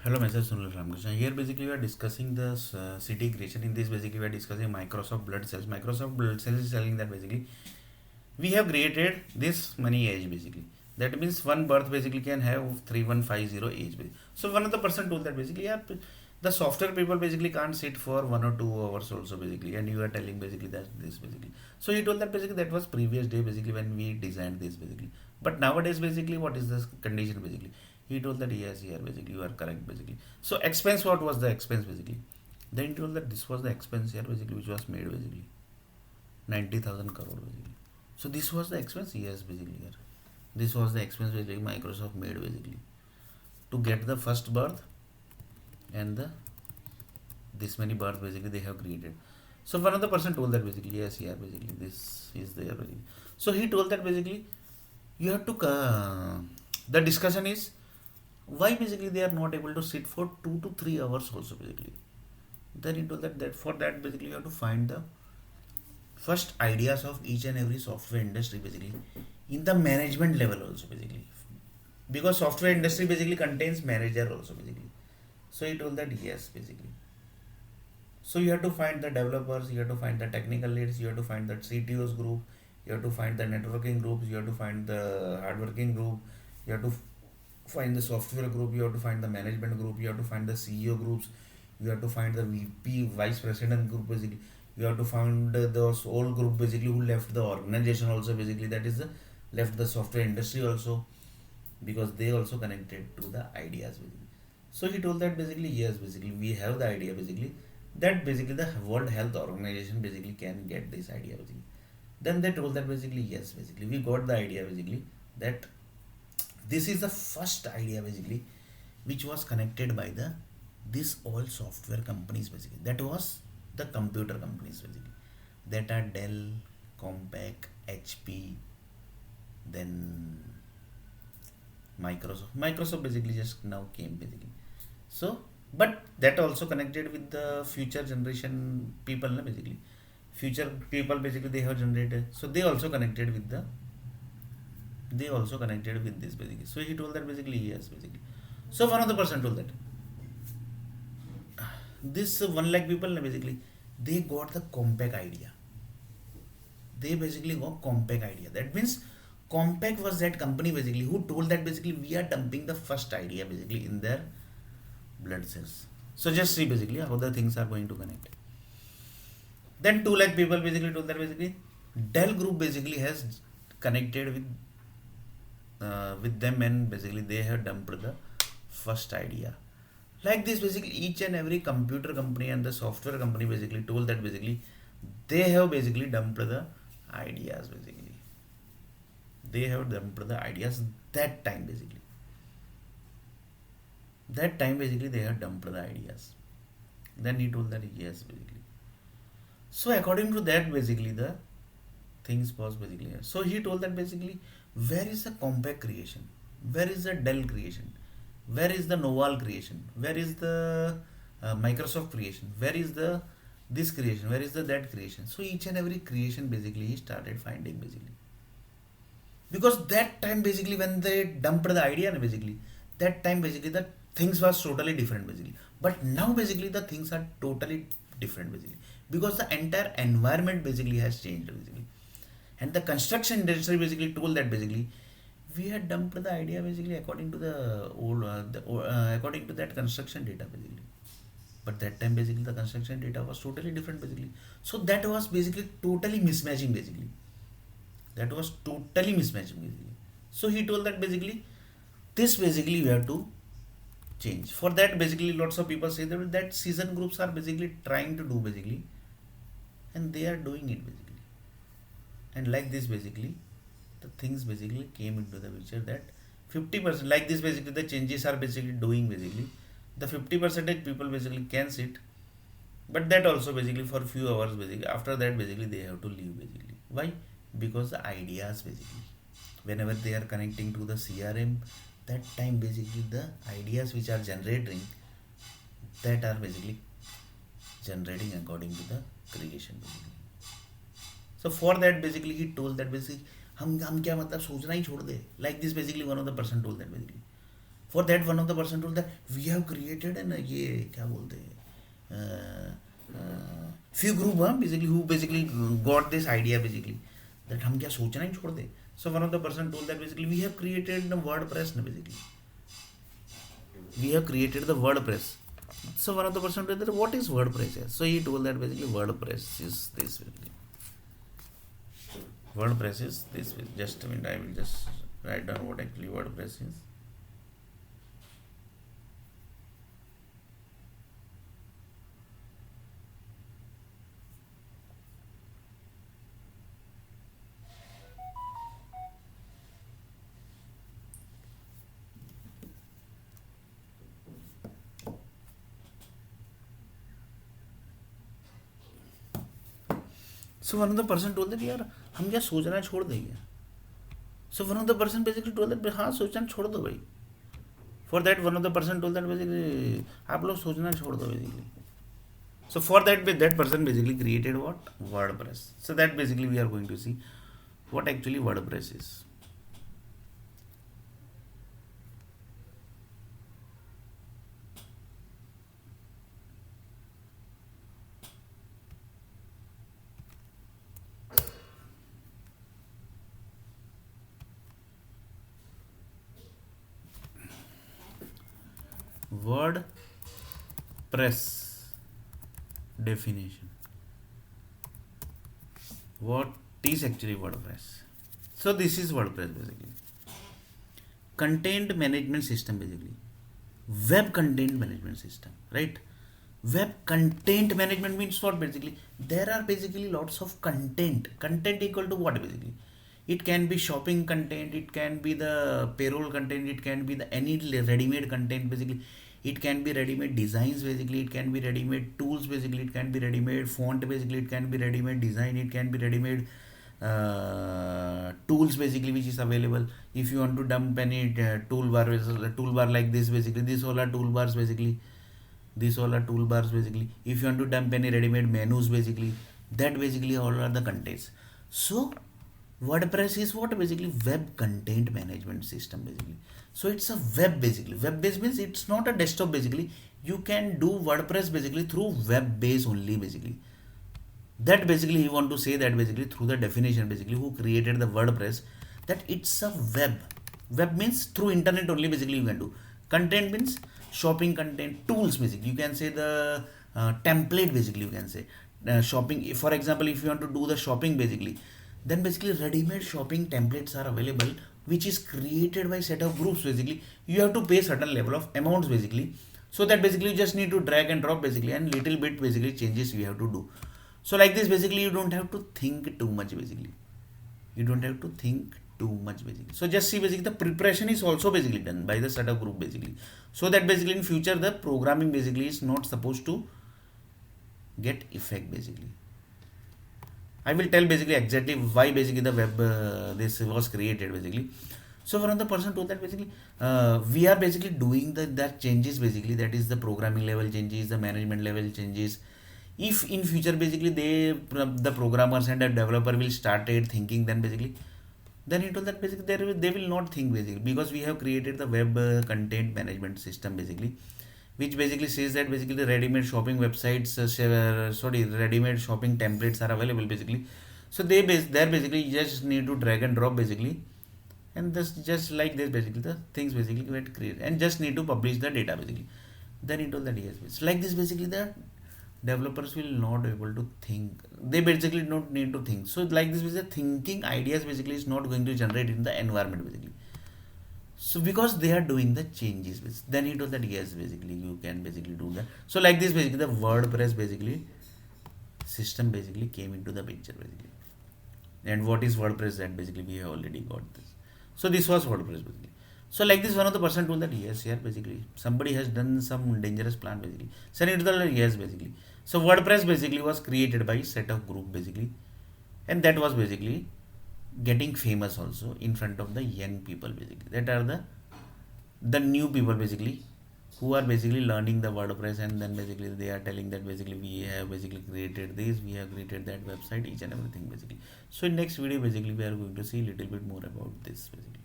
Hello, myself Sunil Ramakrishna. Here, basically, we are discussing the city creation. In this, basically, we are discussing Microsoft Blood Cells. Microsoft Blood Cells is telling that basically we have created this many age basically. That means one birth basically can have 3150 age. So one of the person told that basically, yeah, the software people basically can't sit for 1 or 2 hours also basically, and you are telling basically that this basically. So he told that basically that was previous day basically when we designed this basically. But nowadays basically what is the condition basically? He told that yes, here basically you are correct basically. So expense, what was the expense basically? Then he told that this was the expense here basically which was made basically 90,000 crore basically. So this was the expense, yes basically here. This was the expense basically Microsoft made basically to get the first birth and the this many birth basically they have created. So one of the person told that basically yes, here basically this is there basically. So he told that basically you have to the discussion is why basically they are not able to sit for 2 to 3 hours also basically. Then he told that for that basically you have to find the first ideas of each and every software industry basically in the management level also basically, because software industry basically contains manager also basically. So he told that yes basically. So you have to find the developers, you have to find the technical leads, you have to find the CTOs group, you have to find the networking groups, you have to find the hardworking group, you have to find the software group, you have to find the management group, you have to find the CEO groups, you have to find the VP, vice president group basically. You have to find those old group basically who left the organization also basically, that is the left the software industry also, because they also connected to the ideas basically. So he told that basically yes basically we have the idea basically that basically the World Health Organization basically can get this idea basically. Then they told that basically yes basically we got the idea basically that this is the first idea basically which was connected by the this all software companies basically, that was the computer companies basically, that are Dell, Compaq, HP, then Microsoft basically just now came basically. So but that also connected with the future generation people na, basically future people basically they have generated, so they also connected with the they also connected with this basically. So he told that basically yes basically. So one of the person told that this 1 lakh people na, basically they got the Compaq idea. They basically got Compaq idea. That means Compaq was that company basically who told that basically we are dumping the first idea basically in their blood cells. So just see basically how the things are going to connect. Then 2 lakh people basically told that basically Dell Group basically has connected with them, and basically they have dumped the first idea. Like this basically each and every computer company and the software company basically told that basically they have basically dumped the ideas basically. They have dumped the ideas that time basically. That time basically they have dumped the ideas. Then he told that yes basically. So according to that basically the things was basically here. So he told that basically where is the Compaq creation? Where is the Dell creation? Where is the Noval creation? Where is the Microsoft creation? Where is the this creation? Where is the that creation? So each and every creation basically he started finding basically, because that time basically when they dumped the idea basically, that time basically the things was totally different basically. But now basically the things are totally different basically, because the entire environment basically has changed basically, and the construction industry basically told that basically we had dumped the idea basically according to the according to that construction data basically. But that time basically the construction data was totally different basically. So that was basically totally mismatching basically. That was totally mismatching basically. So he told that basically this basically you have to change. For that basically lots of people say that season groups are basically trying to do basically, and they are doing it basically. And like this basically the things basically came into the picture that 50% like this basically the changes are basically doing basically, the 50 percentage people basically can sit, but that also basically for few hours basically, after that basically they have to leave basically. Why? Because the ideas basically whenever they are connecting to the CRM, that time basically the ideas which are generating, that are basically generating according to the creation basically. So for that basically he told that basically हम क्या मतलब सोचना ही छोड़ दे, like this basically one of the person told that basically For that one of the person told that we have created an ये क्या बोलते हैं few group basically who basically got this idea basically that हम क्या सोचना ही छोड़ दे. So one of the person told that basically we have created the WordPress basically. We have created the WordPress. So one of the person told that what is WordPress? So he told that basically WordPress is this basically. WordPress is this. Just a minute, I will just write down what actually WordPress is. So one of the person told that यार हम क्या सोचना छोड़ देंगे. So one of the person basically told that हाँ सोचना छोड़ दो भाई. For that one of the person told that basically आप लोग सोचना छोड़ दो basically. So for that person basically created what? WordPress. So that basically we are going to see what actually WordPress is. WordPress definition. What is actually WordPress? So this is WordPress basically. Content management system basically. Web content management system, right? Web content management means what basically? There are basically lots of content. Content equal to what basically? It can be shopping content, it can be the payroll content, it can be the any ready-made content basically. It can be ready-made designs basically, it can be ready-made tools basically, it can be ready-made font basically, it can be ready-made design, it can be ready-made tools basically which is available. If you want to dump any toolbar like this basically, these all are toolbars basically. These all are toolbars basically. If you want to dump any ready-made menus basically, that basically all are the contents. So WordPress is what basically web content management system basically. So it's a web basically. Web based means it's not a desktop basically. You can do WordPress basically through web base only basically. That basically you want to say that basically through the definition basically who created the WordPress, that it's a web. Web means through internet only basically you can do. Content means shopping content, tools basically. You can say the template basically you can say. Shopping, for example, if you want to do the shopping basically, then basically ready-made shopping templates are available which is created by set of groups basically. You have to pay certain level of amounts basically, so that basically you just need to drag and drop basically, and little bit basically changes you have to do. So like this basically you don't have to think too much basically. You don't have to think too much basically. So just see basically the preparation is also basically done by the setup group basically, so that basically in future the programming basically is not supposed to get effect basically. I will tell basically exactly why basically the web this was created basically. So one of the person told that basically we are basically doing that changes basically, that is the programming level changes, the management level changes. If in future basically the programmers and the developer will started thinking, then basically then he told that basically they will not think basically, because we have created the web content management system basically, which basically says that basically the ready-made shopping websites ready-made shopping templates are available basically. So there basically you just need to drag and drop basically, and this just like this basically the things basically get created and just need to publish the data basically. Then he told that yes, it's like this basically the developers will not be able to think, they basically don't need to think. So like this is the thinking ideas basically is not going to generate in the environment basically. So because they are doing the changes, then he told that yes basically you can basically do that. So like this basically the WordPress basically system basically came into the picture basically. And what is WordPress, that basically we have already got this. So this was WordPress basically. So like this one of the person told that yes, here basically somebody has done some dangerous plan basically. So he told that yes basically. So WordPress basically was created by set of group basically, and that was basically getting famous also in front of the young people basically, that are the new people basically who are basically learning the WordPress, and then basically they are telling that basically we have basically created this, we have created that website, each and everything basically. So in next video basically we are going to see a little bit more about this basically.